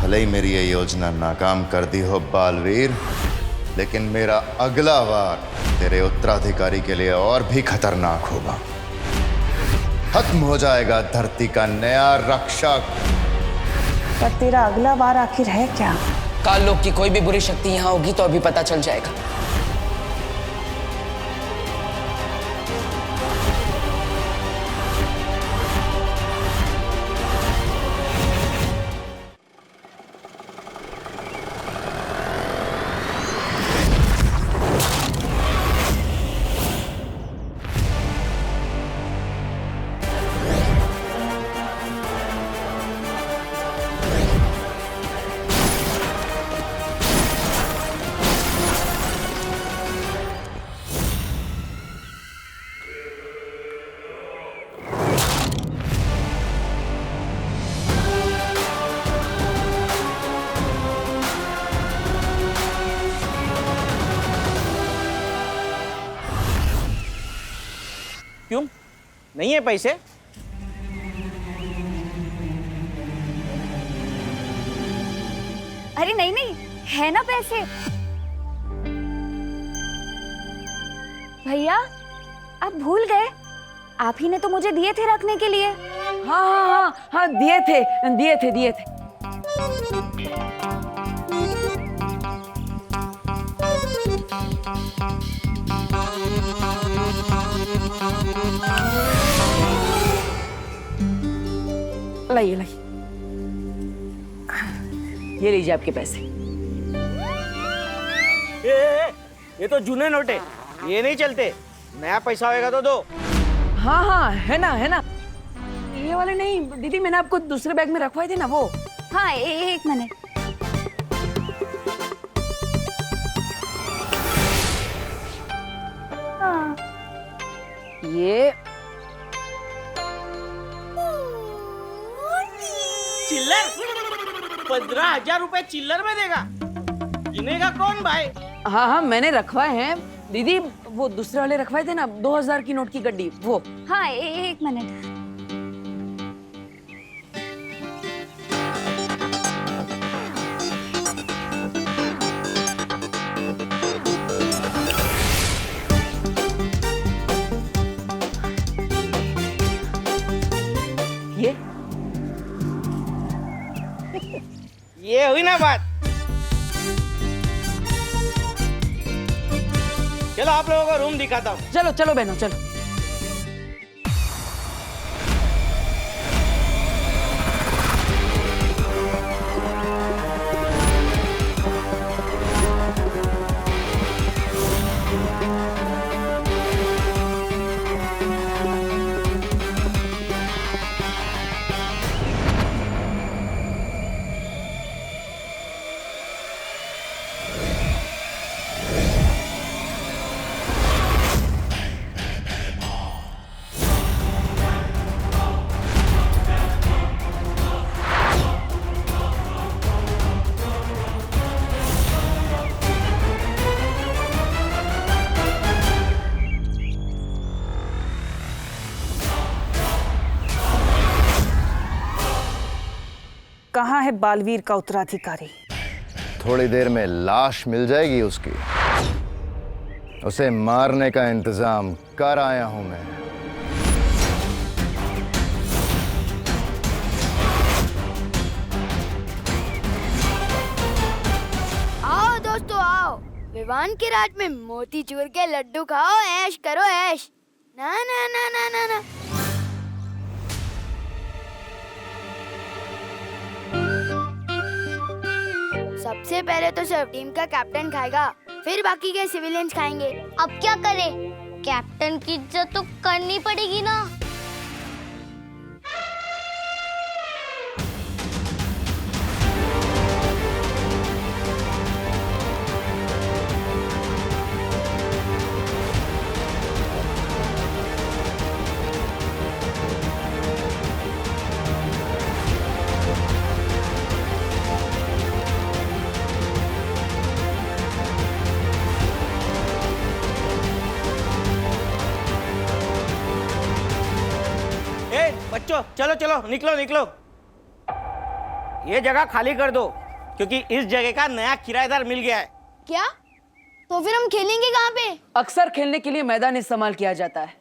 भले ही मेरी ये योजना नाकाम कर दी हो बालवीर, लेकिन मेरा अगला वार तेरे उत्तराधिकारी के लिए और भी खतरनाक होगा। खत्म हो जाएगा धरती का नया रक्षक। पर तेरा अगला वार आखिर है क्या? काल लोक की कोई भी बुरी शक्ति यहाँ होगी तो अभी पता चल जाएगा। क्यों नहीं है पैसे? अरे नहीं नहीं, है ना पैसे। भैया आप भूल गए, आप ही ने तो मुझे दिए थे रखने के लिए। हाँ हाँ हाँ हाँ, दिए थे। लाइए ये लीजिए आपके पैसे। ये तो जूने नोट है, ये नहीं चलते। नया पैसा होएगा तो दो। हाँ हाँ, है ना। ये वाले नहीं दीदी, मैंने आपको दूसरे बैग में रखवाए थे ना वो। हाँ एक मिनट। हाँ ये चिल्लर 15,000 रुपए चिल्लर में देगा? गिनेगा कौन भाई? हाँ मैंने रखवाए हैं दीदी, वो दूसरे वाले रखवाए थे ना 2000 की नोट की गड्डी वो। हाँ एक मिनट। ये हुई ना बात। चलो आप लोगों को रूम दिखाता हूँ। चलो बहनों चलो। कहाँ है बालवीर का उत्तराधिकारी? थोड़ी देर में लाश मिल जाएगी उसकी। उसे मारने का इंतजाम कर आया हूं मैं। आओ दोस्तों आओ, विवान के राज में मोतीचूर के लड्डू खाओ, ऐश करो ऐश। ना ना ना ना ना ना। सबसे पहले तो सिर्फ टीम का कैप्टन खाएगा, फिर बाकी के सिविलियंस खाएंगे। अब क्या करें? कैप्टन की इज्जत तो करनी पड़ेगी ना। बच्चों चलो चलो निकलो निकलो। ये जगह खाली कर दो, क्योंकि इस जगह का नया किराएदार मिल गया है। क्या? तो फिर हम खेलेंगे कहाँ पे? अक्सर खेलने के लिए मैदान इस्तेमाल किया जाता है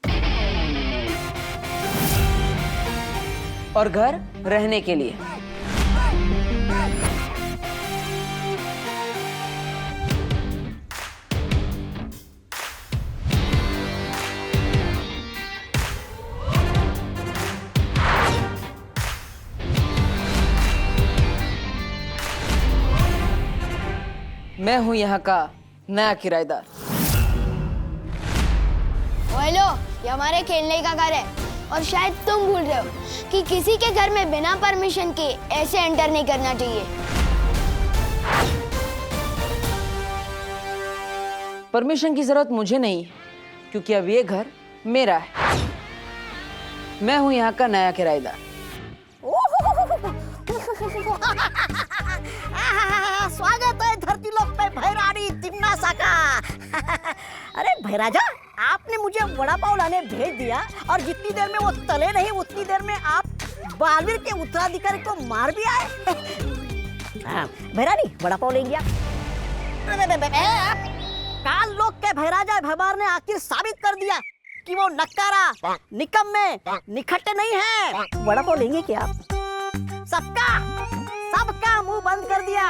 और घर रहने के लिए। मैं हूं यहाँ का नया किराएदार। हेलो, ये हमारे खेलने का घर है और शायद तुम भूल रहे हो कि किसी के घर में बिना परमिशन के ऐसे एंटर नहीं करना चाहिए। परमिशन की जरूरत मुझे नहीं है, क्योंकि अब ये घर मेरा है। मैं हूं यहाँ का नया किराएदार। स्वागत है धरती लोक पे भैरानी तिम्नासा का। अरे भैराजा, आपने मुझे वड़ा पाव लाने भेज दिया और जितनी देर में वो तले नहीं उतनी देर में आप बालवीर के उत्तराधिकारी को मार भी आए। भैरानी, वड़ा पाव लेंगे आप? काल लोक के भैराजा भैमार ने आखिर साबित कर दिया कि वो नक्कारा, निकम्मे, निखट्टे नहीं है। वड़ा पाव लेंगे क्या आप? सबका मुंह बंद कर दिया।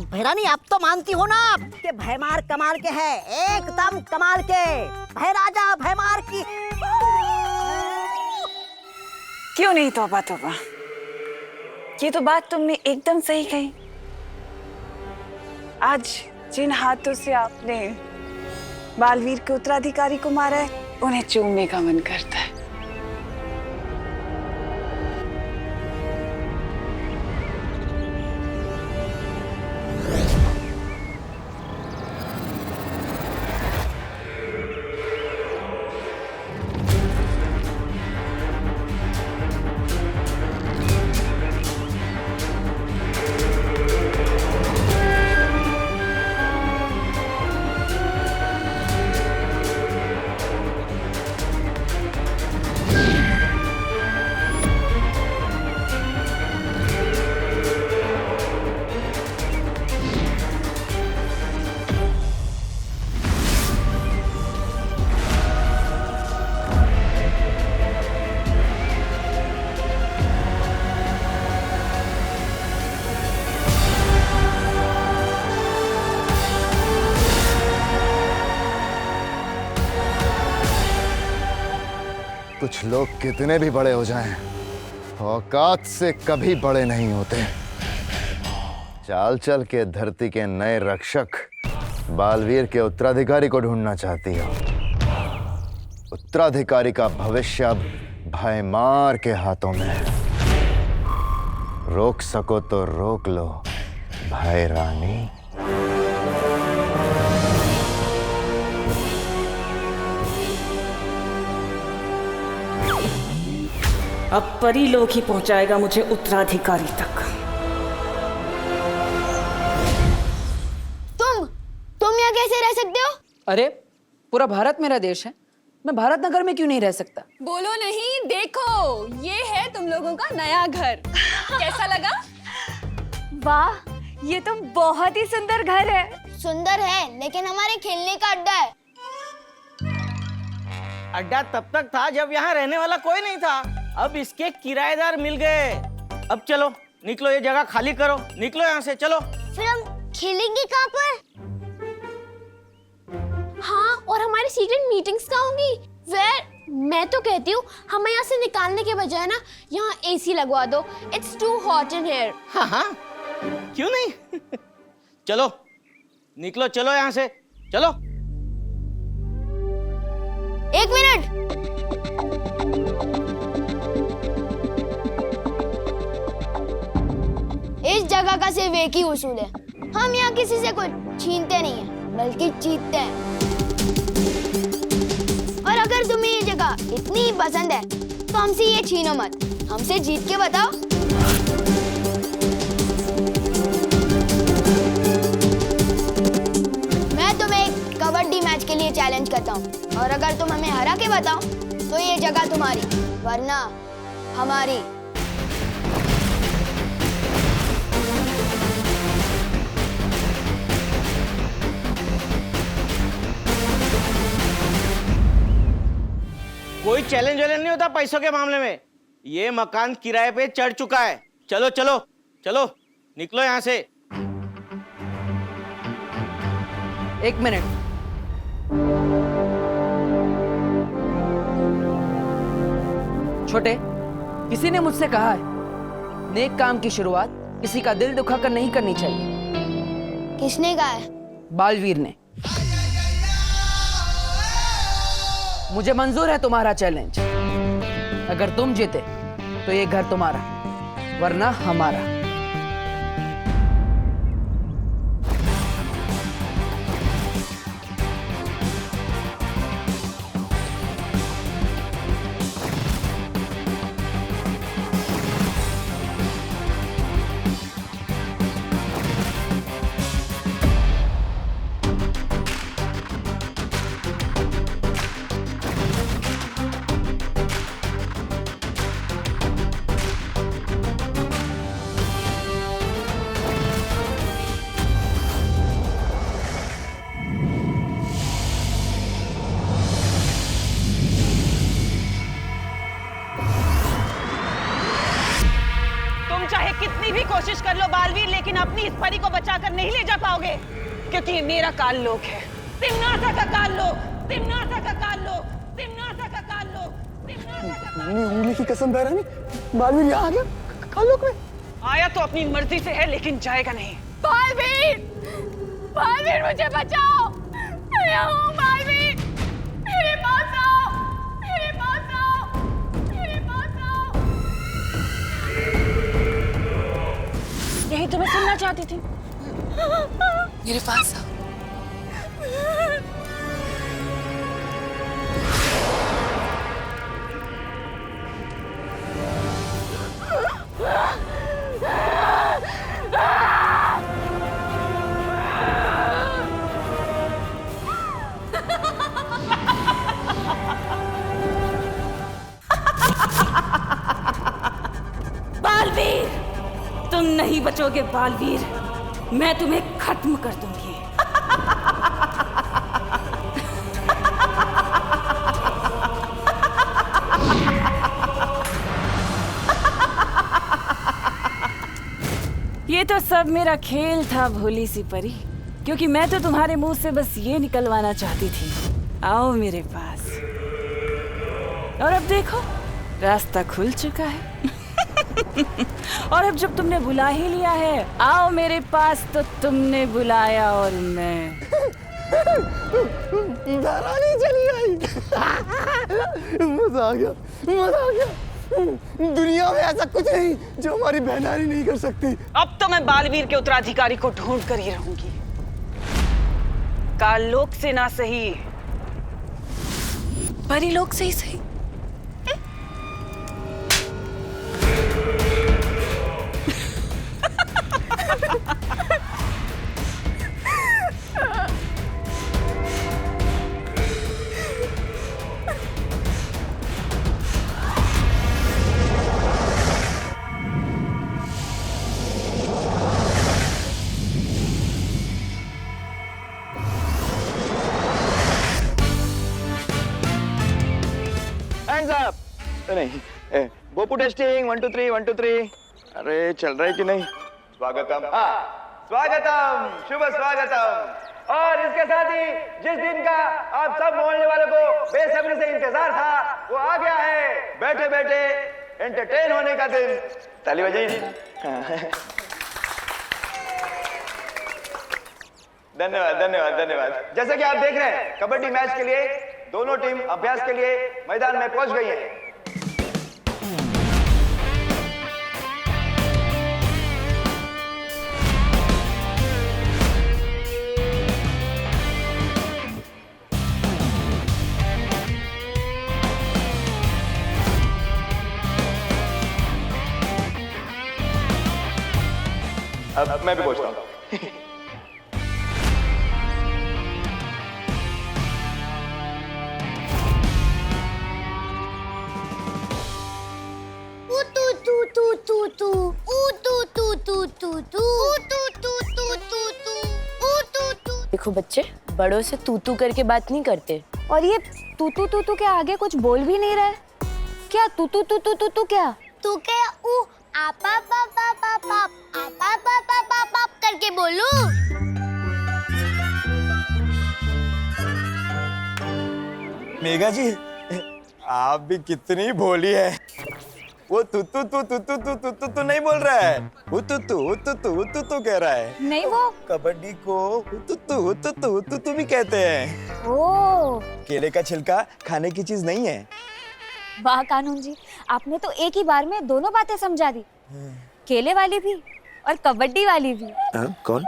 भैरानी, आप तो मानती हो ना कि भैमार कमाल के है, एकदम कमाल के। भैराजा भैमार की क्यों नहीं तौबा तौबा, ये तो बात तुमने एकदम सही कही। आज जिन हाथों से आपने बालवीर के उत्तराधिकारी को मारा है, उन्हें चूमने का मन करता है। कुछ लोग कितने भी बड़े हो जाएं, औकात से कभी बड़े नहीं होते। चाल चल के धरती के नए रक्षक बालवीर के उत्तराधिकारी को ढूंढना चाहती हो। उत्तराधिकारी का भविष्य अब भैमार के हाथों में है। रोक सको तो रोक लो भैरानी। अब परी लोग ही पहुंचाएगा मुझे उत्तराधिकारी तक। तुम यहाँ कैसे रह सकते हो? अरे, पूरा भारत मेरा देश है, मैं भारत नगर में क्यों नहीं रह सकता? बोलो नहीं, देखो ये है तुम लोगों का नया घर। कैसा लगा? वाह, ये तो बहुत ही सुंदर घर है। सुंदर है, लेकिन हमारे खेलने का अड्डा है। अड्डा तब तक था जब यहाँ रहने वाला कोई नहीं था। अब इसके किराएदार मिल गए। अब चलो, निकलो, ये जगह खाली करो, निकलो यहाँ से, चलो। फिर हम खेलेंगे कहाँ पर? हाँ, और हमारी सीक्रेट मीटिंग्स कहाँ होंगी? मैं तो कहती हूँ हमें यहाँ से निकालने के बजाय ना यहाँ एसी लगवा दो। It's too hot in here. हाँ हाँ, क्यों नहीं? चलो, निकलो, चलो यहाँ से, चलो। एक मिनट, इस जगह का सिर्फ एक ही उसूल है, हम यहाँ किसी से कुछ छीनते नहीं हैं, बल्कि जीतते हैं। और अगर तुम्हें ये जगह इतनी पसंद है तो हमसे ये छीनो मत, हमसे जीत के बताओ। मैं तुम्हें एक कबड्डी मैच के लिए चैलेंज करता हूँ, और अगर तुम हमें हरा के बताओ तो ये जगह तुम्हारी, वरना हमारी। चैलेंज वैलेंज नहीं होता पैसों के मामले में। ये मकान किराए पे चढ़ चुका है। चलो चलो चलो निकलो यहाँ से। एक मिनट। छोटे, किसी ने मुझसे कहा है नेक काम की शुरुआत किसी का दिल दुखाकर नहीं करनी चाहिए। किसने कहा है? बालवीर ने। मुझे मंजूर है तुम्हारा चैलेंज। अगर तुम जीते तो ये घर तुम्हारा, वरना हमारा। चाहे कितनी भी कोशिश कर लो बालवीर, लेकिन अपनी इस परी को बचाकर नहीं ले जा पाओगे, क्योंकि ये मेरा काल लोक है। तिम्नासा का काल लोक, तिम्नासा का काल लोक, तिम्नासा का काल लोक, तिम्नासा का काल लोक। उंगली की कसम बहरानी, बालवीर यहाँ आ गया काल लोक में। आया तो अपनी मर्जी से है, लेकिन जाएगा नहीं। बालवीर, बालवीर मुझे बचाओ। मैं हूँ बालवीर, मेरे पास आओ, मेरे पास आओ, मेरे पास आओ। यही तो मैं सुनना चाहती थी। मेरे पास आओ। बालवीर, तुम नहीं बचोगे बालवीर, मैं तुम्हें खत्म कर दूंगी। ये तो सब मेरा खेल था भोली सी परी, क्योंकि मैं तो तुम्हारे मुंह से बस ये निकलवाना चाहती थी, आओ मेरे पास। और अब देखो रास्ता खुल चुका है। और अब जब तुमने बुला ही लिया है, आओ मेरे पास, तो तुमने बुलाया और मैं बहरानी चली आई। मजा आ गया, मजा आ गया। दुनिया में ऐसा कुछ नहीं जो हमारी बहनानी नहीं कर सकती। अब तो मैं बालवीर के उत्तराधिकारी को ढूंढ कर ही रहूंगी। काल लोक से ना सही, परी लोक से ही सही। नहीं, बोपू टेस्टिंग 1 2 3 1 2 3। अरे चल रहा है कि नहीं? स्वागतम, हाँ स्वागतम, शुभ स्वागतम। और इसके साथ ही जिस दिन का आप सब मोहल्ले वालों को बेसब्री से इंतजार था, वो आ गया है। बैठे बैठे एंटरटेन होने का दिन। ताली बजाइए। धन्यवाद धन्यवाद धन्यवाद। जैसे कि आप देख रहे हैं, कबड्डी मैच के लिए दोनों टीम अभ्यास के लिए मैदान में पहुंच गई है। अब मैं भी पहुंचता हूँ। देखो बच्चे, बड़ों से तू तू करके बात नहीं करते, और ये तू के आगे कुछ बोल भी नहीं रहा है। क्या तू क्या? तू क्या आप करके बोलू? मेघा जी, आप भी कितनी भोली है। वो तू नहीं बोल रहा है, तू कह रहा है। नहीं, वो कबड्डी को तू भी कहते हैं। ओ, केले का छिलका खाने की चीज नहीं है। वाह कानून जी, आपने तो एक ही बार में दोनों बातें समझा दी, केले वाली भी और कबड्डी वाली भी। कौन?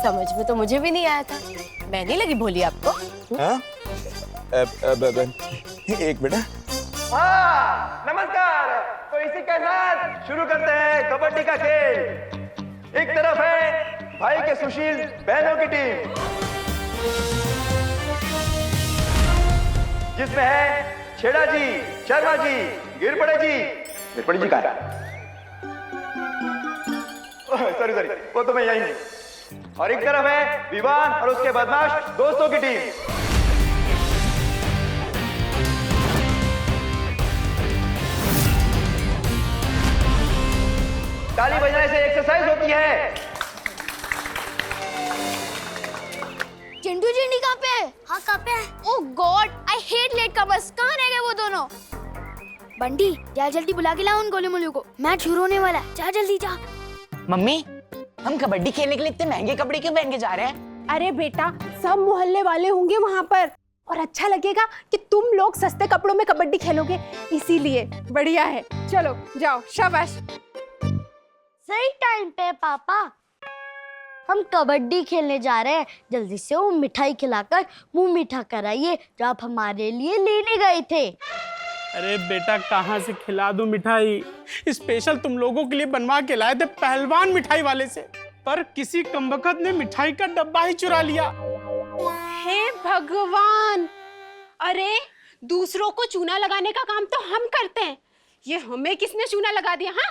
समझ में तो मुझे भी नहीं आया था। मैं नहीं लगी भोली आपको? एक मिनट। हाँ, नमस्कार। तो इसी के साथ शुरू करते हैं कबड्डी का खेल। एक तरफ है भाई के सुशील बहनों की टीम, जिसमें है छेड़ा जी, शर्मा जी, गिरपड़े जी का सॉरी वो तो मैं यही हूं। और एक तरफ है विवान और उसके बदमाश दोस्तों की टीम। ताली बजाने से एक्सरसाइज होती है। चिंटू चिंडी कहाँ पे है? हाँ कहाँ पे है? Oh God, I hate late comers. कहाँ रह गए वो दोनों? बंटी जा जल्दी बुला के लाओ उन गोले मोले को, मैच शुरू होने वाला है। जा जल्दी जा। मम्मी, हम कबड्डी खेलने के लिए इतने महंगे कपड़े क्यों पहन के जा रहे हैं? अरे बेटा, सब मोहल्ले वाले होंगे वहाँ पर और अच्छा लगेगा कि तुम लोग सस्ते कपड़ों में कबड्डी खेलोगे, इसीलिए बढ़िया है। चलो जाओ, शाबाश। सही टाइम पे पापा, हम कबड्डी खेलने जा रहे हैं। जल्दी से वो मिठाई खिलाकर मुंह मीठा कराइए जो आप हमारे लिए लेने गए थे। अरे बेटा, कहाँ से खिला दूं मिठाई? स्पेशल तुम लोगों के लिए बनवा के लाए थे पहलवान मिठाई वाले से, पर किसी कमबख्त ने मिठाई का डब्बा ही चुरा लिया। हे भगवान! अरे दूसरों को चूना लगाने का काम तो हम करते हैं, ये हमें किसने चूना लगा दिया? हाँ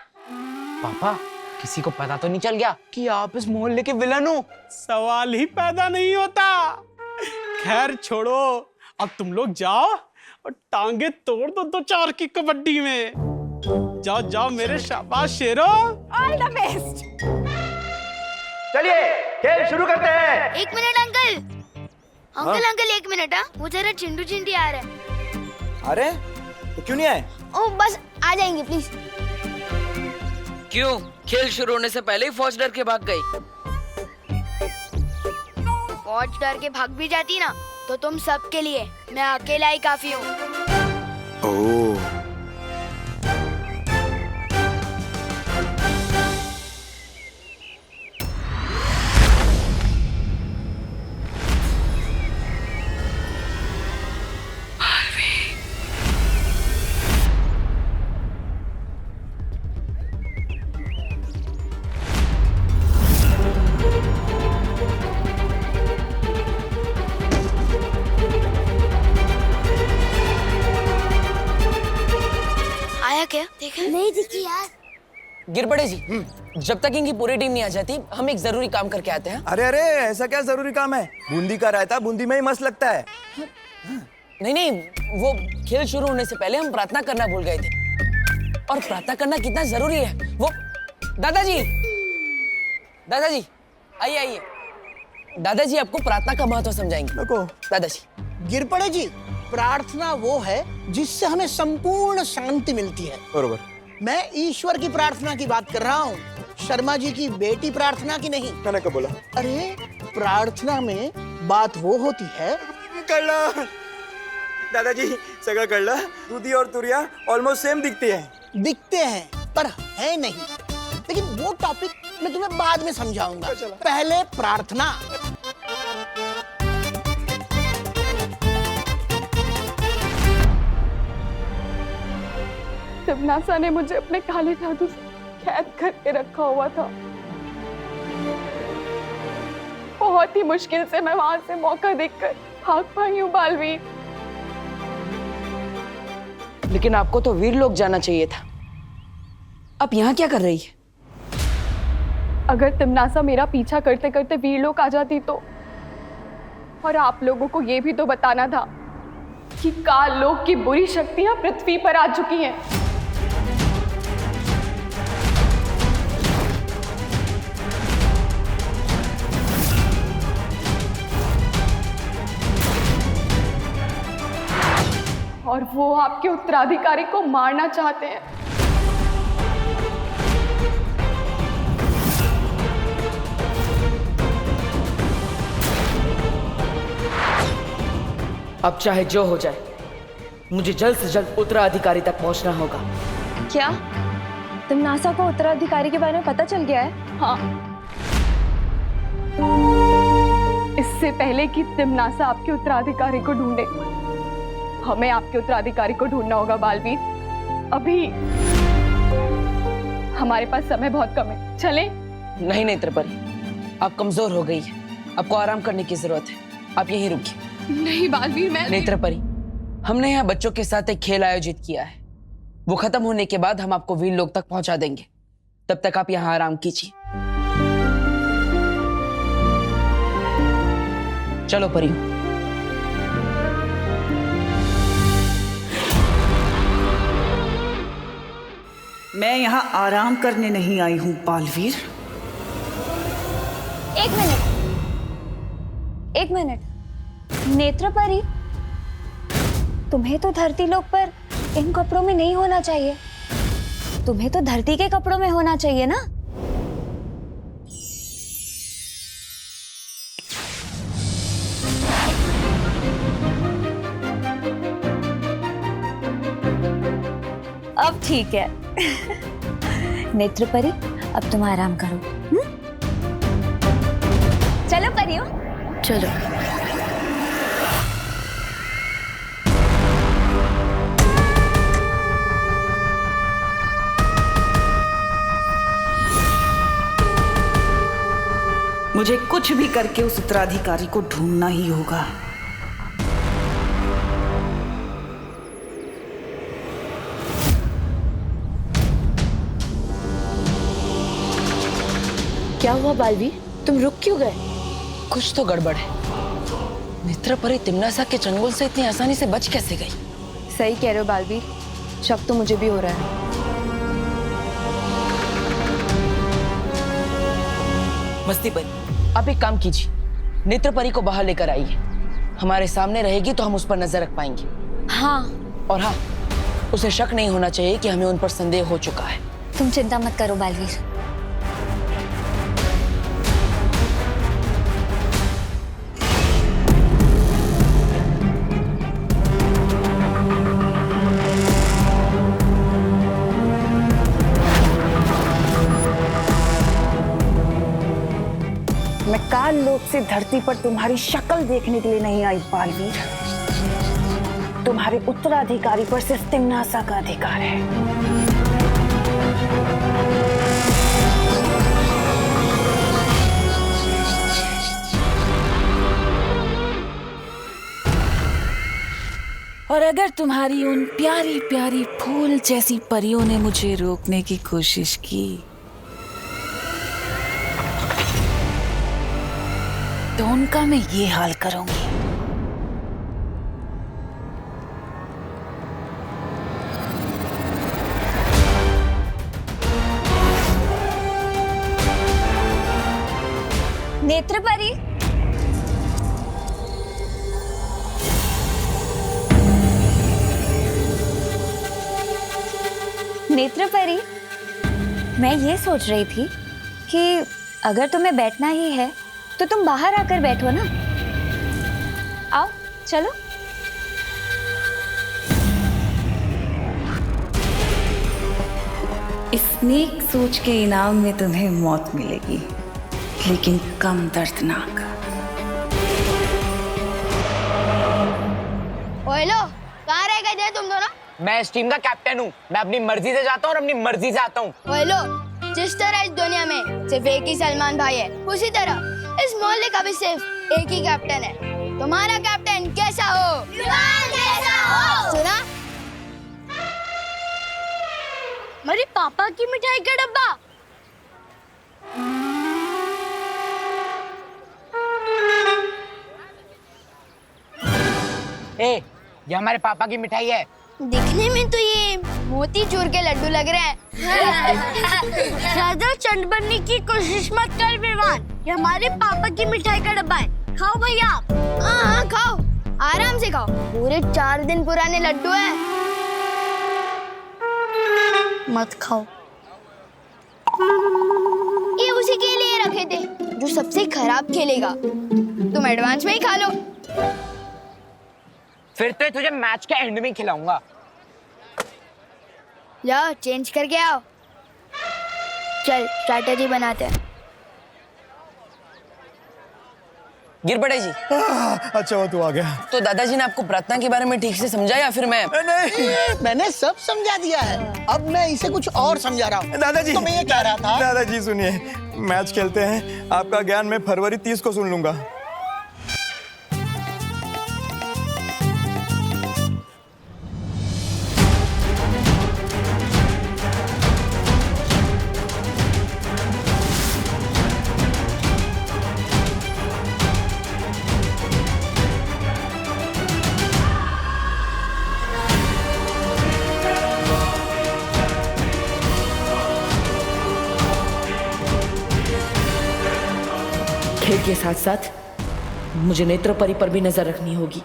पापा, किसी को पता तो नहीं चल गया कि आप इस मोहल्ले के विलन हो? सवाल ही पैदा नहीं होता। खैर छोड़ो, अब तुम लोग जाओ और टांगे तोड़ दो 2-4 की कबड्डी में। जाओ जाओ मेरे शाबाश शेरो। All the best. चलिए खेल शुरू करते हैं। एक मिनट अंकल, एक मिनट। हाँ, वो जरा चिंटू चिंडी आ रहे हैं। अरे तो क्यों नहीं आए? ओ बस आ जाएंगे प्लीज। क्यों? खेल शुरू होने से पहले ही फौज डर के भाग गई। फौज डर के भाग भी जाती ना तो तुम सबके लिए मैं अकेला ही काफी हूँ। ओह, क्या देखा? नहीं दिखी यार। गिरपड़े जी, जब तक इनकी पूरी टीम नहीं आ जाती, हम एक जरूरी काम करके आते हैं। अरे ऐसा क्या जरूरी काम है? बूंदी का रायता बूंदी में ही मस्त लगता है। नहीं, वो खेल शुरू होने से पहले हम प्रार्थना करना भूल गए थे, और प्रार्थना करना कितना जरूरी है वो। दादाजी आइए। दादाजी आपको प्रार्थना का महत्व समझाएंगे। दादाजी। गिरपड़े जी, प्रार्थना वो है जिससे हमें संपूर्ण शांति मिलती है। बरोबर। मैं ईश्वर की प्रार्थना की बात कर रहा हूँ, शर्मा जी की बेटी प्रार्थना की नहीं। मैंने कब बोला? अरे प्रार्थना में बात वो होती है। कळलं दादाजी, सगळं कळलं। दूधी और तुरिया ऑलमोस्ट सेम दिखती हैं पर है नहीं। लेकिन वो टॉपिक मैं तुम्हें बाद में समझाऊंगा, पहले प्रार्थना। तिम्नासा ने मुझे अपने काले जादू से कैद करके रखा हुआ था। बहुत ही मुश्किल से मैं वहां से मौका देखकर भाग पाई हूँ बालवीर। लेकिन आपको तो वीर लोग जाना चाहिए था। आप यहाँ क्या कर रही है? अगर तिम्नासा मेरा पीछा करते करते वीर लोग आ जाती तो, और आप लोगों को ये भी तो बताना था कि काल लोक की बुरी शक्तियां पृथ्वी पर आ चुकी हैं। और वो आपके उत्तराधिकारी को मारना चाहते हैं। अब चाहे जो हो जाए, मुझे जल्द से जल्द उत्तराधिकारी तक पहुंचना होगा। क्या तिम्नासा को उत्तराधिकारी के बारे में पता चल गया है? हाँ। इससे पहले कि तिम्नासा आपके उत्तराधिकारी को ढूंढे, हमें आपके उत्तराधिकारी को ढूंढना होगा बालवीर। अभी हमारे पास समय बहुत कम है, चलें? नहीं नेत्रपरी, आप कमजोर हो गई है, आपको आराम करने की जरूरत है, आप यहीं रुकिए। नहीं बालवीर, मैं नेत्रपरी, हमने यहाँ बच्चों के साथ एक खेल आयोजित किया है। वो खत्म होने के बाद हम आपको वीर लोक तक पहुंचा देंगे। तब तक आप यहाँ आराम कीजिए। चलो परी। मैं यहाँ आराम करने नहीं आई हूँ बालवीर। एक मिनट नेत्रपरी, तुम्हें तो धरती लोक पर इन कपड़ों में नहीं होना चाहिए। तुम्हें तो धरती के कपड़ों में होना चाहिए ना। अब ठीक है। नेत्रपरी, अब तुम आराम करो। चलो परियो, चलो। मुझे कुछ भी करके उस उत्तराधिकारी को ढूंढना ही होगा। क्या हुआ बालवीर, तुम रुक क्यों गए? कुछ तो गड़बड़ है। नेत्रपरी तिम्नासा के चंगुल से इतनी आसानी से बच कैसे गई? सही कह रहे हो बालवीर, शक तो मुझे भी हो रहा है। मस्ती परी, आप एक काम कीजिए, नेत्रपरी को बाहर लेकर आइए। हमारे सामने रहेगी तो हम उस पर नजर रख पाएंगे। हाँ। और हाँ, उसे शक नहीं होना चाहिए कि हमें उन पर संदेह हो चुका है। तुम चिंता मत करो बालवीर। मैं काल लोक से धरती पर तुम्हारी शक्ल देखने के लिए नहीं आई बालवीर। तुम्हारे उत्तराधिकारी पर सिर्फ तिम्नासा का अधिकार है। और अगर तुम्हारी उन प्यारी प्यारी फूल जैसी परियों ने मुझे रोकने की कोशिश की तो उनका मैं ये हाल करूंगी। नेत्रपरी, नेत्रपरी, मैं ये सोच रही थी कि अगर तुम्हें बैठना ही है तो तुम बाहर आकर बैठो ना। आओ, चलो। इस नेक सोच के इनाम में तुम्हें मौत मिलेगी, लेकिन कम दर्दनाक। ओए लो, कहाँ रह गए थे तुम दोनों? मैं इस टीम का कैप्टन हूँ। मैं अपनी मर्जी से जाता हूँ और अपनी मर्जी से आता हूँ। ओए लो, जिस तरह इस दुनिया में सिर्फ एक ही सलमान भाई है, उसी तरह इस मोहल्ले का भी सिर्फ एक ही कैप्टन है। तुम्हारा कैप्टन कैसा हो? जैसा हो। सुना? मेरे पापा की मिठाई का डब्बा। ए, ये हमारे पापा की मिठाई है। दिखने में तो ये मोतीचूर के लड्डू लग रहे हैं। ज्यादा चंड बनने की कोशिश मत कर विवान, ये हमारे पापा की मिठाई का डब्बा है, खाओ भैया। हाँ खाओ, आराम से खाओ, पूरे 4 दिन पुराने लड्डू है। मत खाओ। ये उसी के लिए रखे थे जो सबसे खराब खेलेगा। तुम एडवांस में ही खा लो। फिर तो तुझे मैच के एंड में खिलाऊंगा। जाओ चेंज करके आओ। चल स्ट्रैटेजी बनाते हैं। गिर पड़े जी। अच्छा वो तू आ गया। तो दादाजी ने आपको प्रार्थना के बारे में ठीक से समझा या फिर मैं? नहीं मैंने सब समझा दिया है, अब मैं इसे कुछ और समझा रहा हूँ। दादाजी तो मैं ये कह रहा था। दादाजी सुनिए, मैच खेलते हैं, आपका ज्ञान मैं फरवरी 30 को सुन लूंगा। खेल के साथ साथ मुझे नेत्रोपरी पर भी नजर रखनी होगी।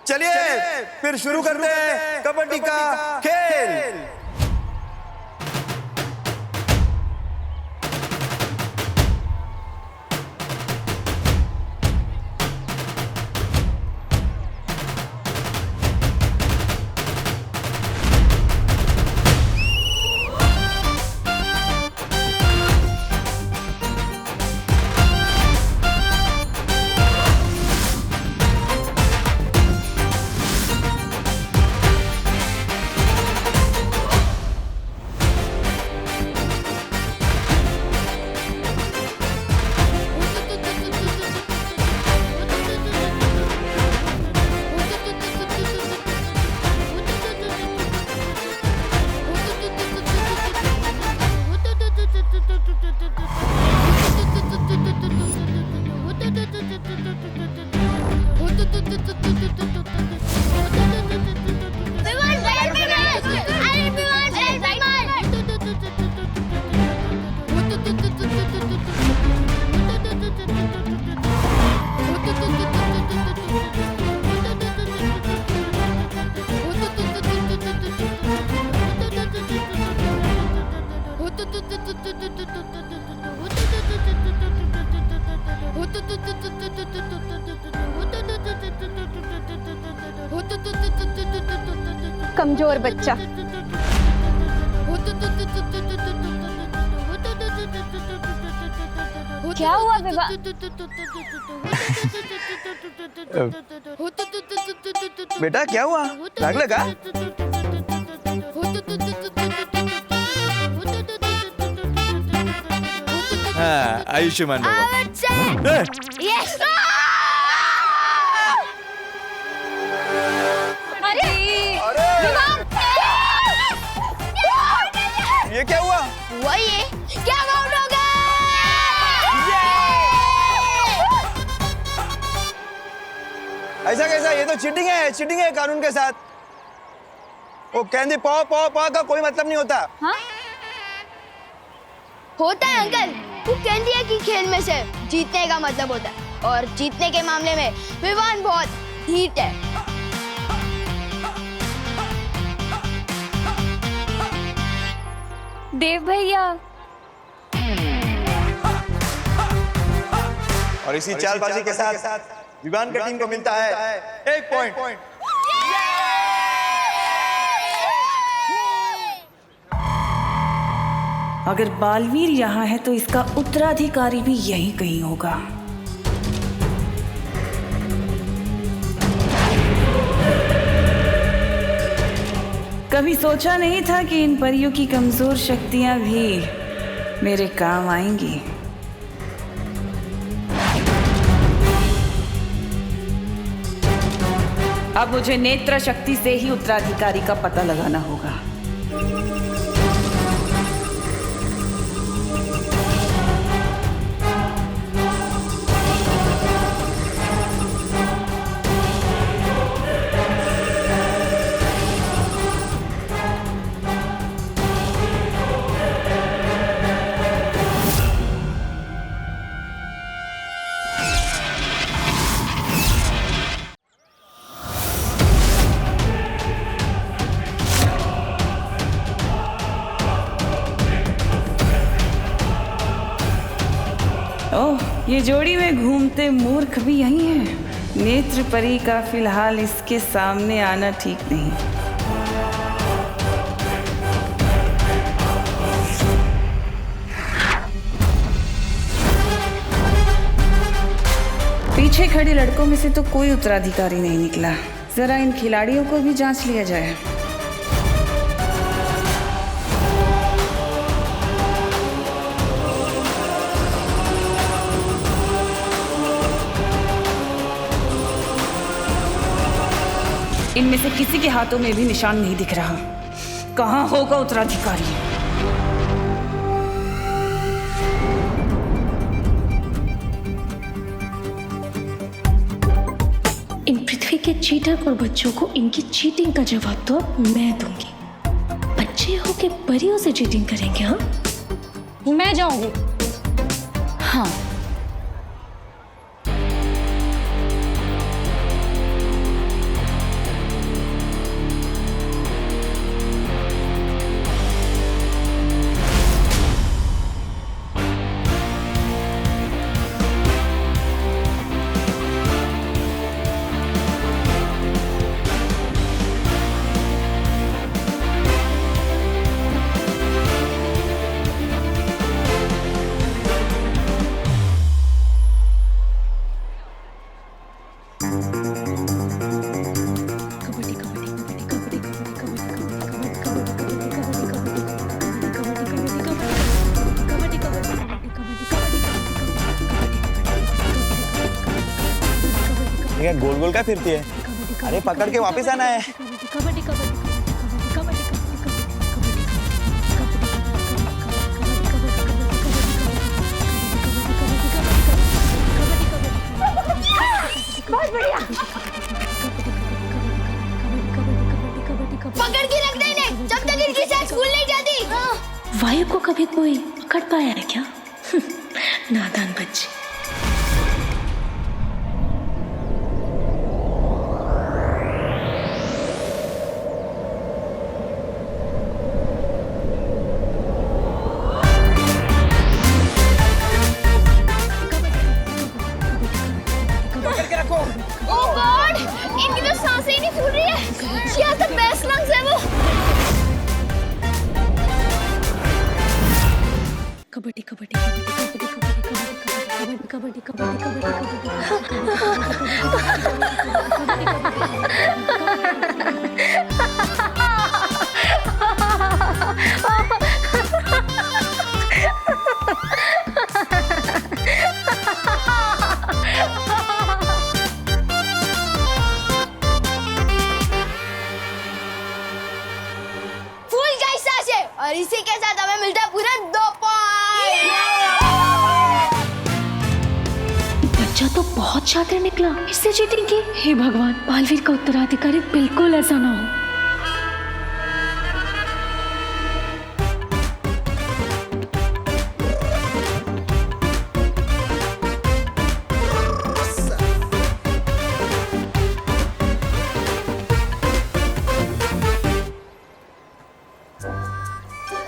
चलिए फिर शुरू करते हैं कबड्डी का खेल। कमजोर बच्चा। क्या हुआ विवाह? बेटा क्या हुआ, लाग लगा? हाँ आयुष्मान भव। यस। ये क्या हुआ? ये क्या आउट हो गए? ऐसा कैसा? ये तो चीटिंग है, चीटिंग है कानून के साथ। वो कहते पौ पौ पौ का कोई मतलब नहीं होता। हाँ? होता है अंकल, वो कहती है कि खेल में से जीतने का मतलब होता है, और जीतने के मामले में विवान बहुत हीट है। देव भैया। और इसी चालबाजी के साथ विवान की टीम को मिलता है 1 पॉइंट। अगर बालवीर यहाँ है तो इसका उत्तराधिकारी भी यहीं कहीं होगा। कभी सोचा नहीं था कि इन परियों की कमजोर शक्तियां भी मेरे काम आएंगी। अब मुझे नेत्र शक्ति से ही उत्तराधिकारी का पता लगाना होगा। ओह, ये जोड़ी में घूमते मूर्ख भी यही है। नेत्र परी का फिलहाल इसके सामने आना ठीक नहीं। पीछे खड़े लड़कों में से तो कोई उत्तराधिकारी नहीं निकला। जरा इन खिलाड़ियों को भी जांच लिया जाए। इनमें से किसी के हाथों में भी निशान नहीं दिख रहा। कहाँ होगा उत्तराधिकारी? इन पृथ्वी के चीटर और बच्चों को इनकी चीटिंग का जवाब तो अब मैं दूंगी। बच्चे हो के परियों से चीटिंग करेंगे? हाँ, मैं जाऊंगी। हाँ, ये गोल गोल क्या फिरती है? अरे पकड़ के वापस आना है। बहुत बढ़िया। पकड़ के रख दे इन्हें, जब तक इनकी सांस फूल नहीं जाती। वायु को कभी कोई पकड़ पाया है क्या? नादान बच्चे। Oh God! इनकी तो सांसें ही नहीं फूल रही है। She has the best lungs ever. Kabaddi kabaddi kabaddi kabaddi kabaddi kabaddi फूल गई सांसें और इसी के साथ हमें मिलता है पूरा 2 पॉइंट। बच्चा तो बहुत शातिर निकला। इससे चीटिंग की? हे भगवान, बालवीर का उत्तराधिकारी बिल्कुल ऐसा ना हो।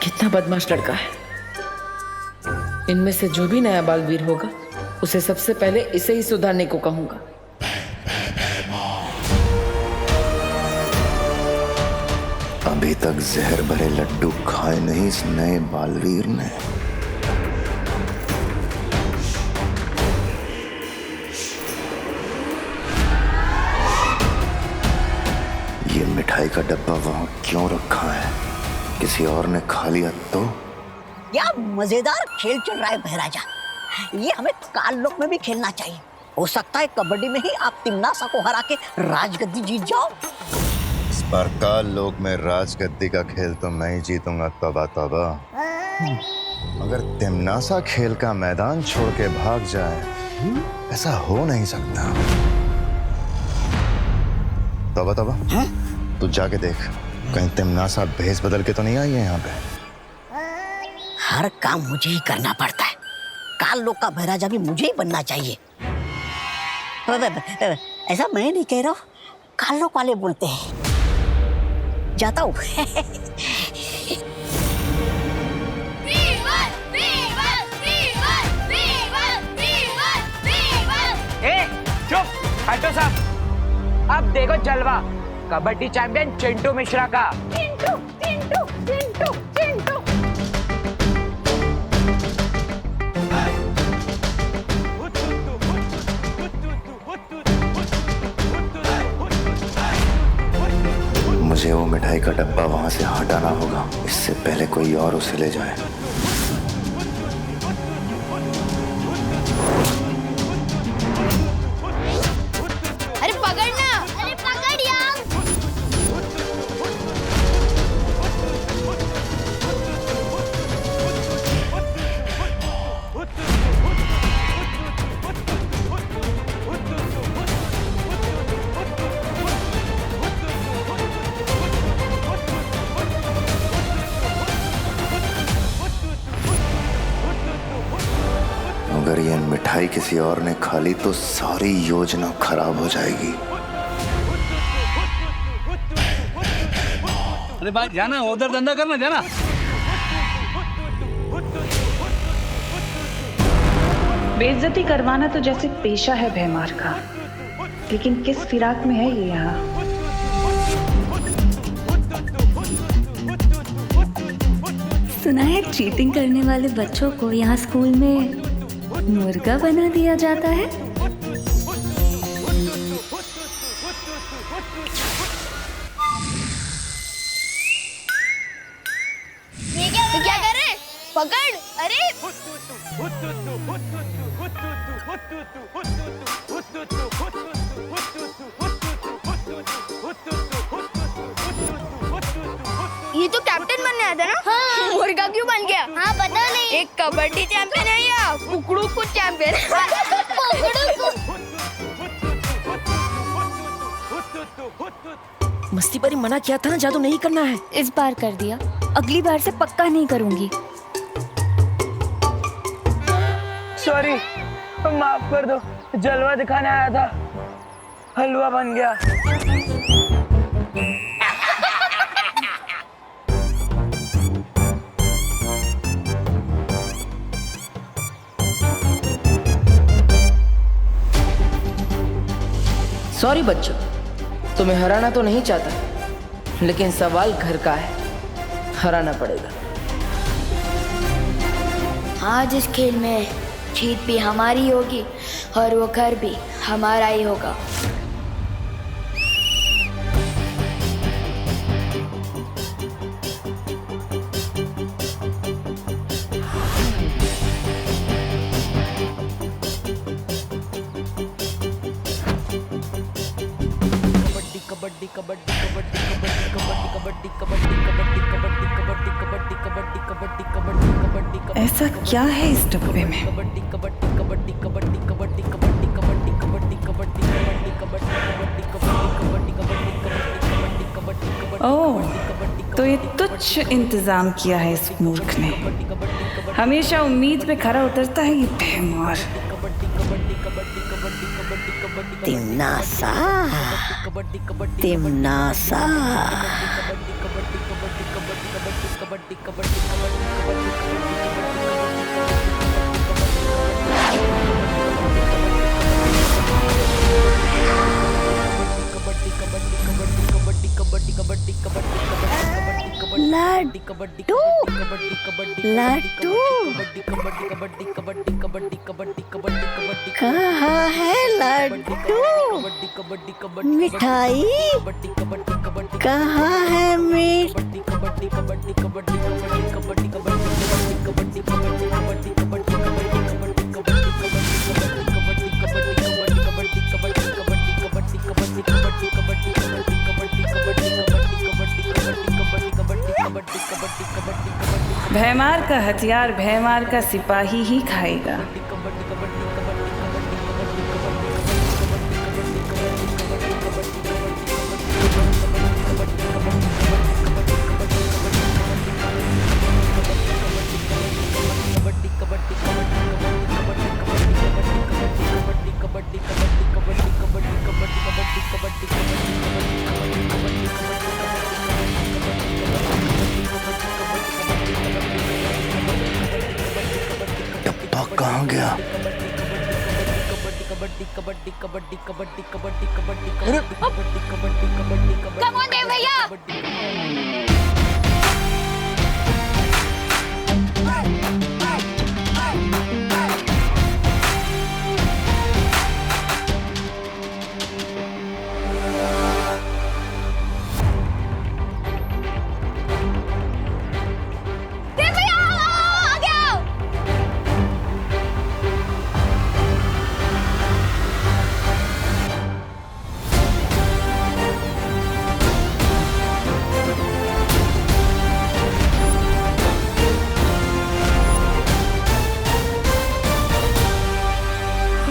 कितना बदमाश लड़का है। इनमें से जो भी नया बालवीर होगा उसे सबसे पहले इसे ही सुधारने को कहूंगा। अभी तक जहर भरे लड्डू खाए नहीं इस नए बालवीर ने। ये मिठाई का डब्बा वहां क्यों रखा है? किसी और ने खा लिया तो? क्या मजेदार खेल चल रहा है भैराजा। ये हमें काल लोक में भी खेलना चाहिए। हो सकता है कबड्डी में ही आप तिम्नासा को हरा के राजगद्दी जीत जाओ। इस बार काल लोक में राजगद्दी का खेल तो मैं ही जीतूंगा। तौबा तौबा। मगर तिम्नासा खेल का मैदान छोड़ के भाग जाए, ऐसा हो नहीं सकता। तौबा तौबा। तू जाके देख, कहीं तिम्नासा भेस बदल के तो नहीं आई है यहाँ पे। हर काम मुझे ही करना पड़ता है। काल लोक का भैराजा भी मुझे ही बनना चाहिए। ऐसा मैं नहीं कह रहा हूँ, काल लोक वाले बोलते हैं। जाता हूँ। अब देखो जलवा, कबड्डी चैंपियन चिंटू मिश्रा का। चिंटू चिंटू चिंटू चिंटू। मुझे वो मिठाई का डब्बा वहां से हटाना होगा, इससे पहले कोई और उसे ले जाए। अरे पकड़ना, अरे पकड़ यार। अगर ये मिठाई किसी और ने खा ली तो सारी योजना खराब हो जाएगी। अरे भाई जाना, उधर धंधा करना, जाना। बेइज्जती करवाना तो जैसे पेशा है भैमार का, लेकिन किस फिराक में है ये यहाँ। सुना है चीटिंग करने वाले बच्चों को यहाँ स्कूल में मुर्गा बना दिया जाता है। ये क्या कर रहे? पकड़, अरे ये तो कैप्टन बनने आया था ना? हाँ। मुर्गा क्यों बन गया? हाँ पता नहीं। एक कबड्डी चैंपियन है या कुकड़ू कुछ चैंपियन? मस्ती पर ही मना किया था ना, जादू नहीं करना है। इस बार कर दिया, अगली बार से पक्का नहीं करूंगी। सॉरी, माफ कर दो, जलवा दिखाने आया था, हलवा बन गया। सॉरी बच्चों, तुम्हें हराना तो नहीं चाहता, लेकिन सवाल घर का है, हराना पड़ेगा। आज इस खेल में जीत भी हमारी होगी और वो घर भी हमारा ही होगा। ऐसा क्या है इस डब्बे में? ओह, तो ये तुच्छ इंतजाम किया है इस मूर्ख ने। हमेशा उम्मीद पे खरा उतरता है ये भैमार। तिमनासा, तिमनासा। लड्डू, लड्डू कहाँ है लड्डू? मिठाई कहाँ है? भैमार का हथियार भैमार का सिपाही ही खाएगा। कहाँ गया? कबड्डी कबड्डी कबड्डी कबड्डी कबड्डी कबड्डी कबड्डी कबड्डी कबड्डी कबड्डी कबड्डी कम ऑन देव भैया। देव भैया आ गया।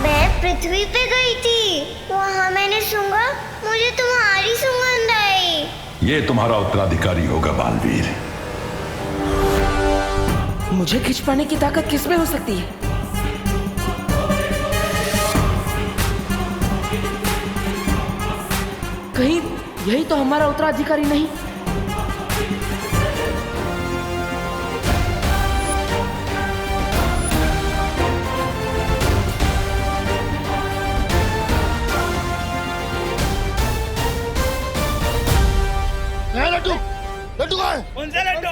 मैं पृथ्वी पे गई थी, वहाँ मैंने सूंघा, मुझे तुम्हारी सुगंध आई। ये तुम्हारा उत्तराधिकारी होगा बालवीर। मुझे खिंच पाने की ताकत किसमें हो सकती है? कहीं यही तो हमारा उत्तराधिकारी नहीं? लड्डू लड्डू कहाँ है? कौन सा लड्डू?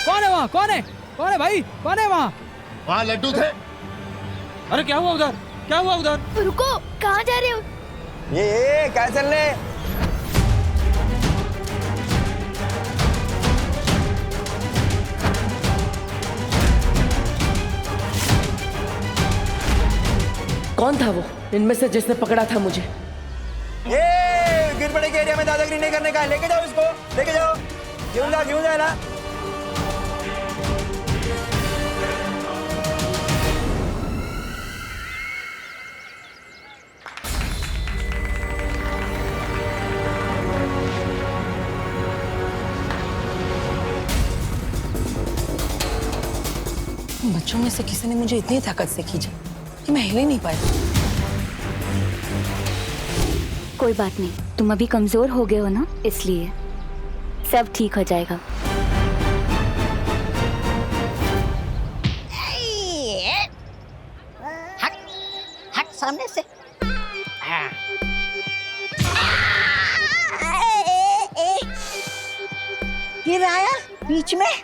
कौन है वहाँ? कौन है? कौन है भाई? कौन है वहाँ? वहाँ लड्डू थे। अरे क्या हुआ उधर? क्या हुआ उधर? रुको, कहाँ जा रहे हो? ये क्या चल रहे? कौन था वो इनमें से जिसने पकड़ा था मुझे? ये गिरपड़े के एरिया में दादागिरी नहीं करने का है। लेके जाओ इसको, लेके जाओ। क्यों जा ना? बच्चों में से किसी ने मुझे इतनी ताकत से खींचा कि मैं हिल ही नहीं पाया। कोई बात नहीं, तुम अभी कमजोर हो गए हो ना, इसलिए सब ठीक हो जाएगा। हट हट सामने से। गिराया बीच में।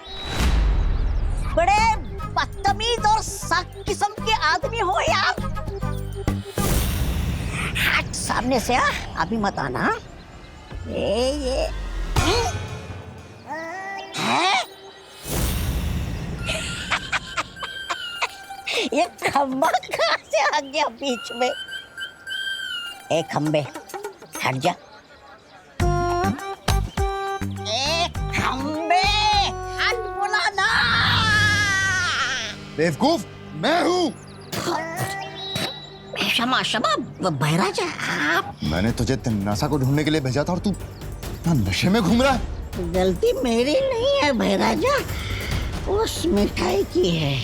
बड़े बदतमीज और सख्त किस्म के आदमी हो यार। हट सामने से। अभी मत आना। ये है? ये खंबा कहाँ से आ गया बीच में? ए खंबे हट जा। ए खंबे हट बोला ना। बेवकूफ मैं हूँ। क्षमा क्षमा बहराजा आप। मैंने तुझे तिन्नासा को ढूंढने के लिए भेजा था और तू ना नशे में घूम रहा है। गलती मेरी नहीं है बहराजा, उस मिठाई की है।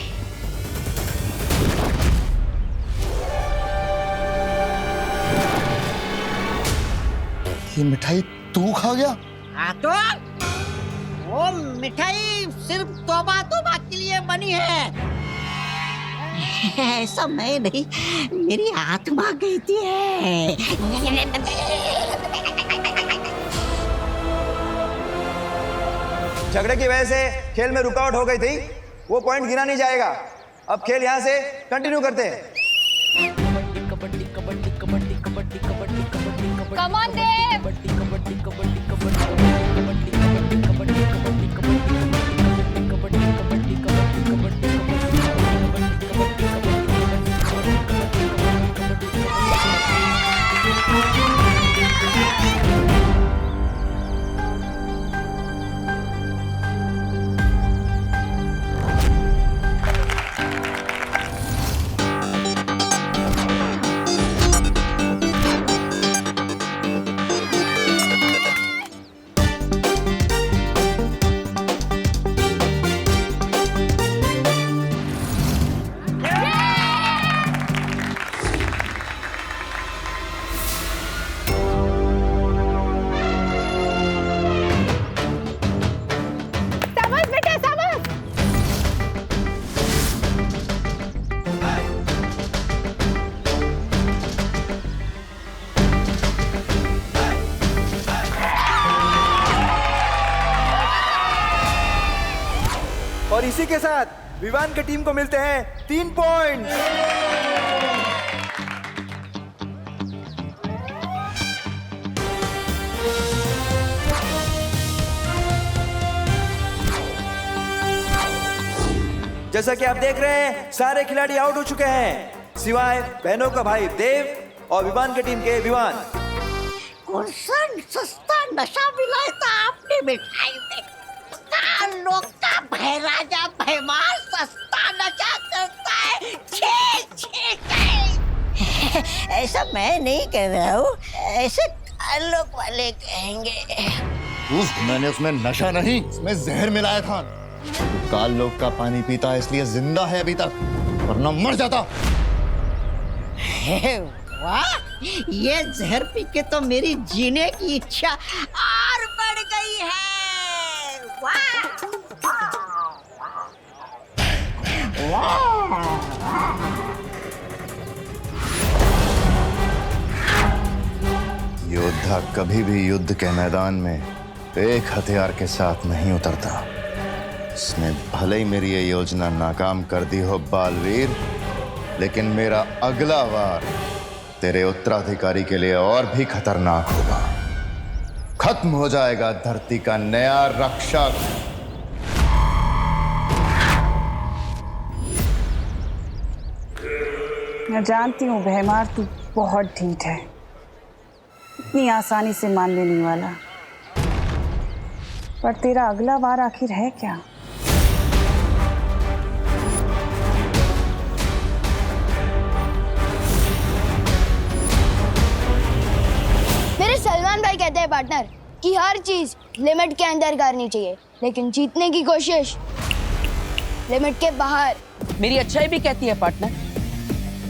ये मिठाई तू खा गया? हाँ तो वो मिठाई सिर्फ तौबा तौबा के लिए बनी है। ऐसा मैं नहीं, मेरी आत्मा कहती है। झगड़े की वजह से खेल में रुकावट हो गई थी, वो पॉइंट गिना नहीं जाएगा। अब खेल यहाँ से कंटिन्यू करते हैं। कम ऑन देव। इसी के साथ विवान की टीम को मिलते हैं 3 पॉइंट। जैसा कि आप देख रहे हैं सारे खिलाड़ी आउट हो चुके हैं सिवाय बहनों का भाई देव और विवान की टीम के विवान। कौन सा सस्ता नशा मिलाया था आपने मिठाई में? लोग का भैराजा भैमार सस्ता नशा करता है। छी, छी, छी। ऐसा मैं नहीं कह रहा हूँ, ऐसे लोग वाले कहेंगे। मैंने उसमें नशा नहीं, उसमें जहर मिलाया था। काल लोग का पानी पीता है इसलिए जिंदा है अभी तक, वरना मर जाता। वाह, ये जहर पी के तो मेरी जीने की इच्छा और बढ़ गई है। वाह, योद्धा कभी भी युद्ध के मैदान में एक हथियार के साथ नहीं उतरता। इसने भले ही मेरी ये योजना नाकाम कर दी हो बालवीर, लेकिन मेरा अगला वार तेरे उत्तराधिकारी के लिए और भी खतरनाक होगा। खत्म हो जाएगा धरती का नया रक्षक। मैं जानती हूँ भैमार, तू बहुत ढीठ है, इतनी आसानी से मान लेने वाला। पर तेरा अगला वार आखिर है क्या? मेरे सलमान भाई कहते हैं पार्टनर कि हर चीज लिमिट के अंदर करनी चाहिए, लेकिन जीतने की कोशिश लिमिट के बाहर। मेरी अच्छाई भी कहती है पार्टनर,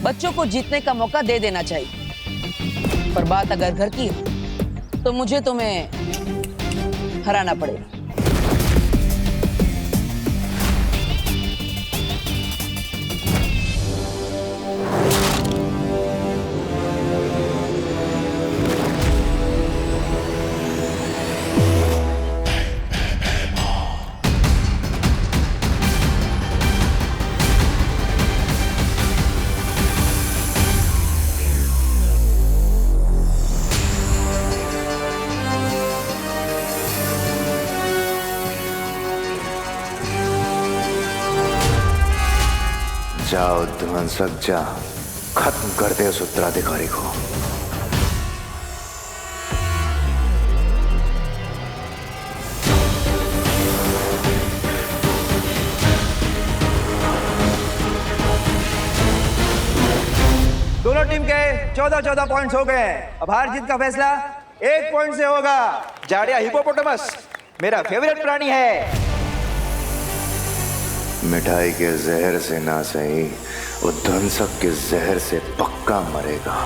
बच्चों को जीतने का मौका दे देना चाहिए, पर बात अगर घर की हो तो मुझे तुम्हें हराना पड़ेगा। जाओ ध्वंसक, जा, खत्म कर दे उस उत्तराधिकारी को। दोनों टीम के 14-14 पॉइंट्स हो गए। अब हार जीत का फैसला 1 पॉइंट से होगा। जाड़िया हिपोपोटामस मेरा फेवरेट प्राणी है। मिठाई के जहर से ना सही, वो ध्वंसक के जहर से पक्का मरेगा।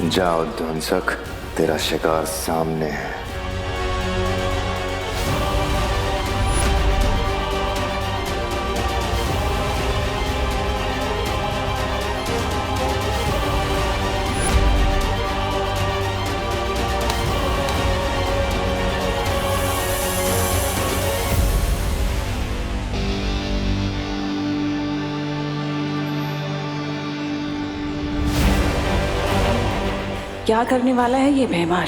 जाओ ध्वंसक, तेरा शिकार सामने है। क्या करने वाला है ये भैमार?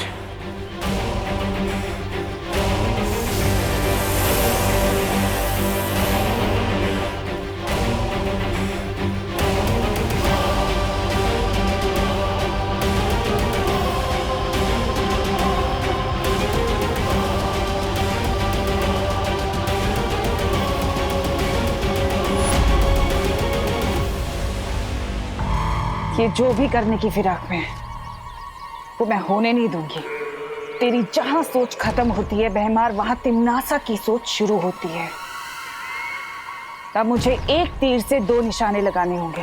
ये जो भी करने की फिराक में है वो मैं होने नहीं दूंगी। तेरी जहां सोच खत्म होती है भैमार, वहां तिम्नासा की सोच शुरू होती है। तब मुझे एक तीर से 2 निशाने लगाने होंगे।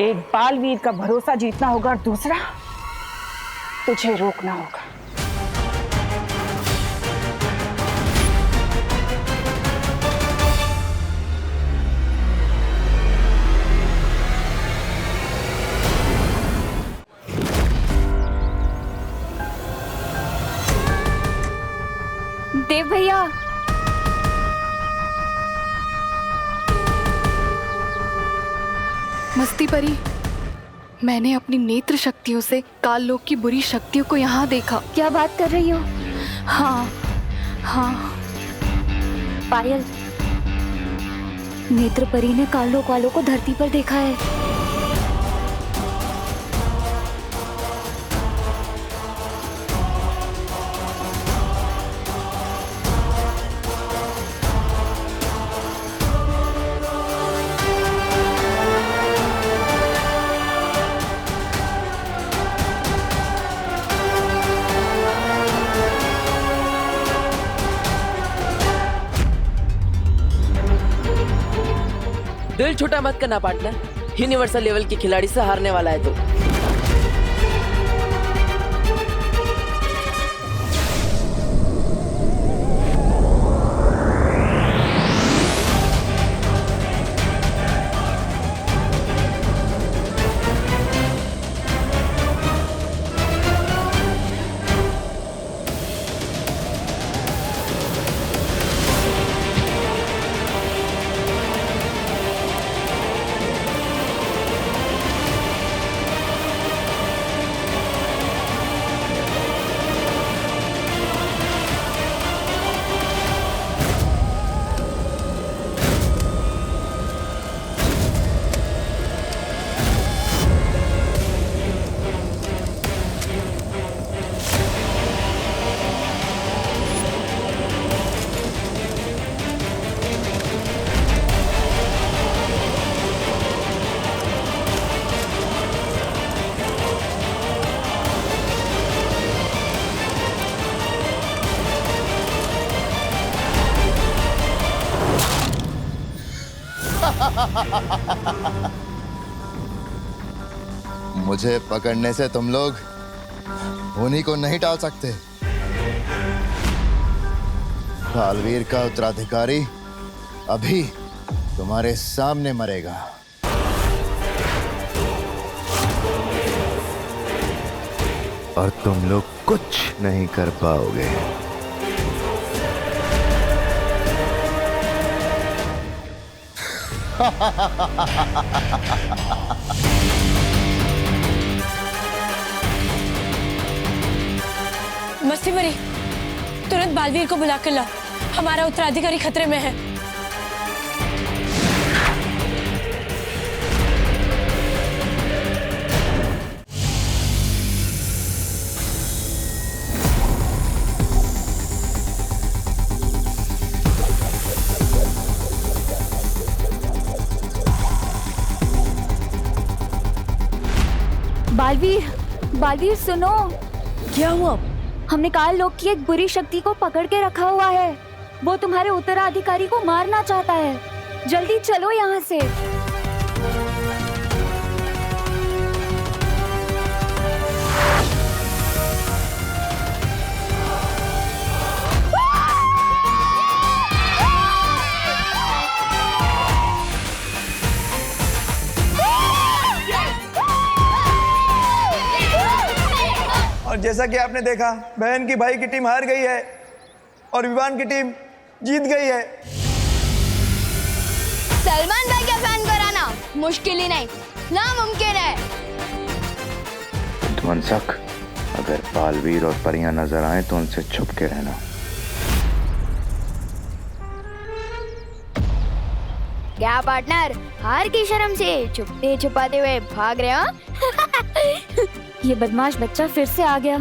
एक बालवीर का भरोसा जीतना होगा और दूसरा तुझे रोकना होगा। देव भैया, मस्ती परी, मैंने अपनी नेत्र शक्तियों से काल लोक की बुरी शक्तियों को यहाँ देखा। क्या बात कर रही हो? हाँ हाँ। पायल, नेत्र परी ने काल लोक वालों को धरती पर देखा है। दिल छोटा मत करना पार्टनर, यूनिवर्सल लेवल के खिलाड़ी से हारने वाला है तो। मुझे पकड़ने से तुम लोग उन्हीं को नहीं टाल सकते। बालवीर का उत्तराधिकारी अभी तुम्हारे सामने मरेगा। और तुम लोग कुछ नहीं कर पाओगे। मस्ती मरी, तुरंत बालवीर को बुला कर लाओ, हमारा उत्तराधिकारी खतरे में है। बालवीर, बालवीर सुनो। क्या हुआ? हमने काल लोक की एक बुरी शक्ति को पकड़ के रखा हुआ है। वो तुम्हारे उत्तराधिकारी को मारना चाहता है। जल्दी चलो यहाँ से। और जैसा कि आपने देखा, बहन की भाई की टीम हार गई है और विवान की टीम जीत गई है। सलमान भाई के फैन को हराना मुश्किल ही नहीं, नामुमकिन है। ध्वंसक, अगर बालवीर और परियां नजर आए तो उनसे छुप के रहना। क्या पार्टनर, हार की शर्म से छुपते छुपाते हुए भाग रहे हो? ये बदमाश बच्चा फिर से आ गया।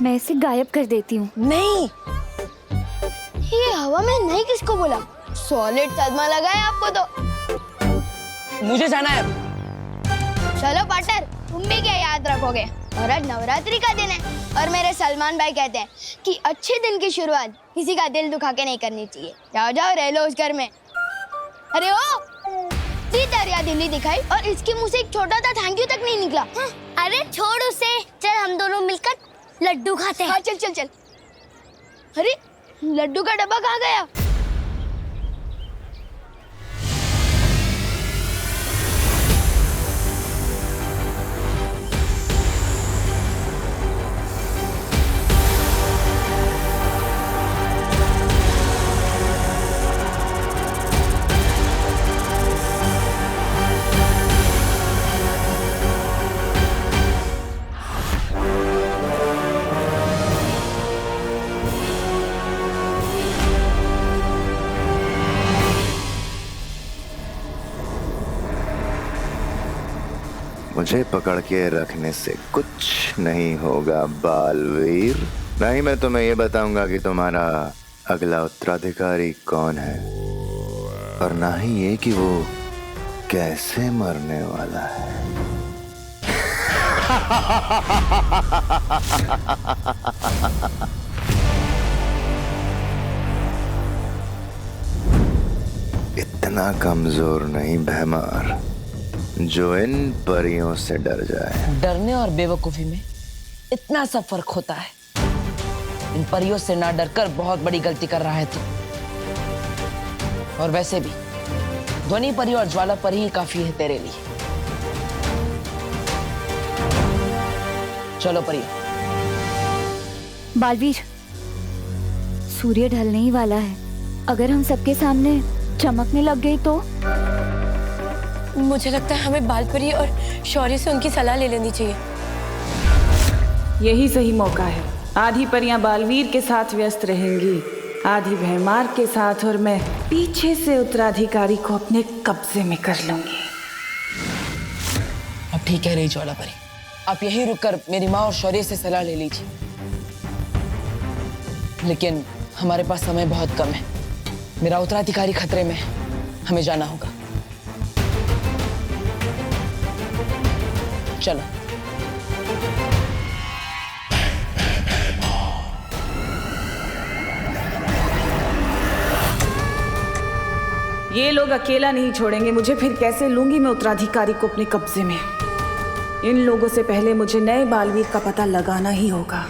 मैं इसे गायब कर देती हूँ। नहीं, ये हवा में नहीं किसको बोला? सॉलिड सदमा लगा है आपको तो। मुझे जाना है। चलो पार्टनर, तुम भी क्या याद रखोगे? और आज नवरात्रि का दिन है और मेरे सलमान भाई कहते हैं कि अच्छे दिन की शुरुआत किसी का दिल दुखा के नहीं करनी चाहिए। जाओ जाओ रह लो उस घर में। अरे ओ, दरिया दिल्ली दिखाई और इसके मुंह से एक छोटा सा थैंक यू तक नहीं निकला। अरे छोड़ उसे, चल हम दोनों मिलकर लड्डू खाते हैं। हाँ चल चल चल। अरे लड्डू का डब्बा कहाँ गया? मुझे पकड़ के रखने से कुछ नहीं होगा बालवीर। नहीं मैं तुम्हें ये बताऊंगा कि तुम्हारा अगला उत्तराधिकारी कौन है, और ना ही ये कि वो कैसे मरने वाला है। इतना कमजोर नहीं भैमार जो इन परियों से डर जाए। डरने और बेवकूफी में इतना सा फर्क होता है। इन परियों से ना डरकर बहुत बड़ी गलती कर रहा है तू। और वैसे भी ध्वनि परी और ज्वाला परी ही काफी है तेरे लिए। चलो परियों। बालवीर, सूर्य ढलने ही वाला है। अगर हम सबके सामने चमकने लग गई तो? मुझे लगता है हमें बालपरी और शौर्य से उनकी सलाह ले लेनी चाहिए। यही सही मौका है। आधी परियां बालवीर के साथ व्यस्त रहेंगी, आधी भैमार के साथ, और मैं पीछे से उत्तराधिकारी को अपने कब्जे में कर लूंगी। अब ठीक है रही ज्वाला परी, आप यहीं रुककर मेरी माँ और शौर्य से सलाह ले लीजिए। लेकिन हमारे पास समय बहुत कम है। मेरा उत्तराधिकारी खतरे में है, हमें जाना होगा। चलो। ये लोग अकेला नहीं छोड़ेंगे मुझे, फिर कैसे लूंगी मैं उत्तराधिकारी को अपने कब्जे में। इन लोगों से पहले मुझे नए बालवीर का पता लगाना ही होगा।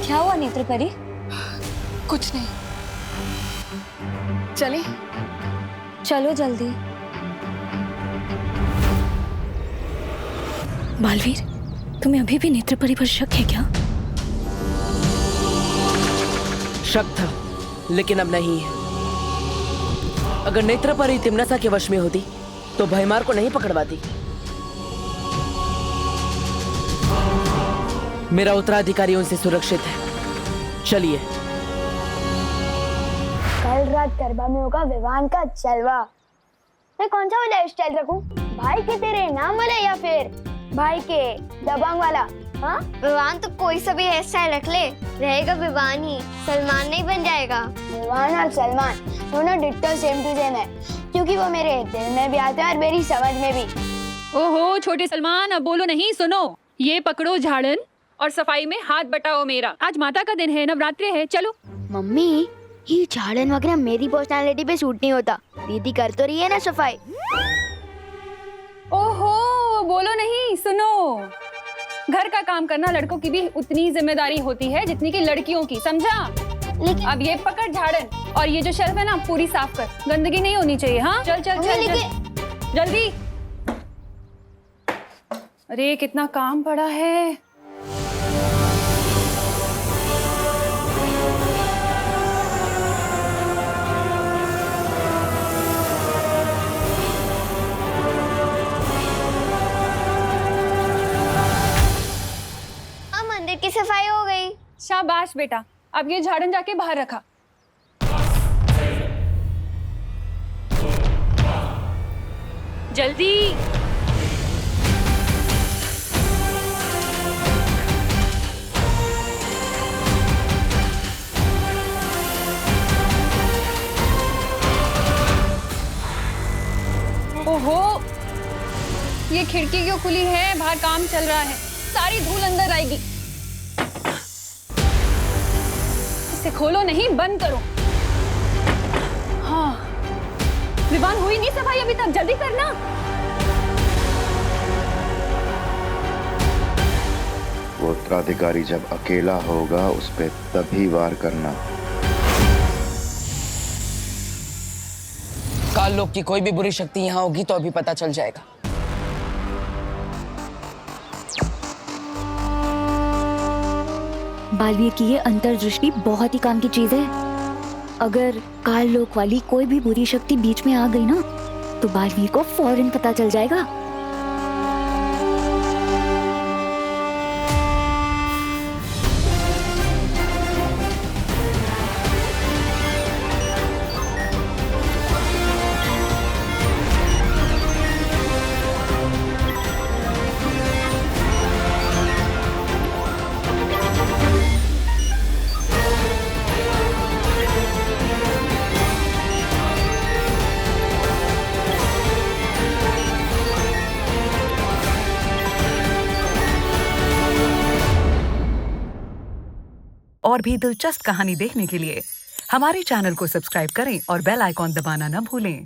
क्या हुआ नेत्र परी? कुछ नहीं, चले। चलो जल्दी। बालवीर, तुम्हें अभी भी नेत्र परी पर शक है क्या? शक था, लेकिन अब नहीं है। अगर नेत्र परी तिम्नासा के वश में होती तो भैमार को नहीं पकड़वाती। मेरा उत्तराधिकारी उनसे सुरक्षित है। चलिए। कल रात गरबा में होगा विवान का जलवा। मैं कौन सा वाला हेयर स्टाइल रखूं? भाई के तेरे नाम वाला या फिर भाई के दबंग वाला? हाँ, विवान तो कोई सा भी हेयर स्टाइल रख ले, रहेगा विवान ही, सलमान नहीं बन जाएगा। विवान और सलमान दोनों डिट्टो सेम टू सेम है, क्योंकि वो मेरे दिल में भी आते हैं और मेरी समझ में भी। ओहो छोटे सलमान, अब बोलो नहीं, सुनो। ये पकड़ो झाड़न और सफाई में हाथ बटाओ मेरा। आज माता का दिन है, नवरात्रि है, चलो। मम्मी, ये झाड़न वगैरह मेरी पर्सनालिटी पे सूट नहीं होता। दीदी कर तो रही है ना सफाई। ओहो बोलो नहीं, सुनो। घर का काम करना लड़कों की भी उतनी जिम्मेदारी होती है जितनी कि लड़कियों की, समझा? अब ये पकड़ झाड़न और ये जो शेल्फ है ना पूरी साफ कर, गंदगी नहीं होनी चाहिए। हाँ चल चल चल, चल जल्दी। अरे कितना काम पड़ा है। मंदिर की सफाई हो गई। शाबाश बेटा, अब ये झाड़न जाके बाहर रखा। जल्दी। ओहो, ये खिड़की क्यों खुली है? बाहर काम चल रहा है, सारी धूल अंदर आएगी। इसे खोलो नहीं, बंद करो। हाँ, विवान हुई नहीं सफाई अभी तक, जल्दी करना। वो उत्तराधिकारी जब अकेला होगा उस पे तभी वार करना। काल लोक की कोई भी बुरी शक्ति यहाँ होगी तो अभी पता चल जाएगा। बालवीर की ये अंतर्दृष्टि बहुत ही काम की चीज है। अगर काल लोक वाली कोई भी बुरी शक्ति बीच में आ गई ना तो बालवीर को फौरन पता चल जाएगा। और भी दिलचस्प कहानी देखने के लिए हमारे चैनल को सब्सक्राइब करें और बेल आइकॉन दबाना न भूलें।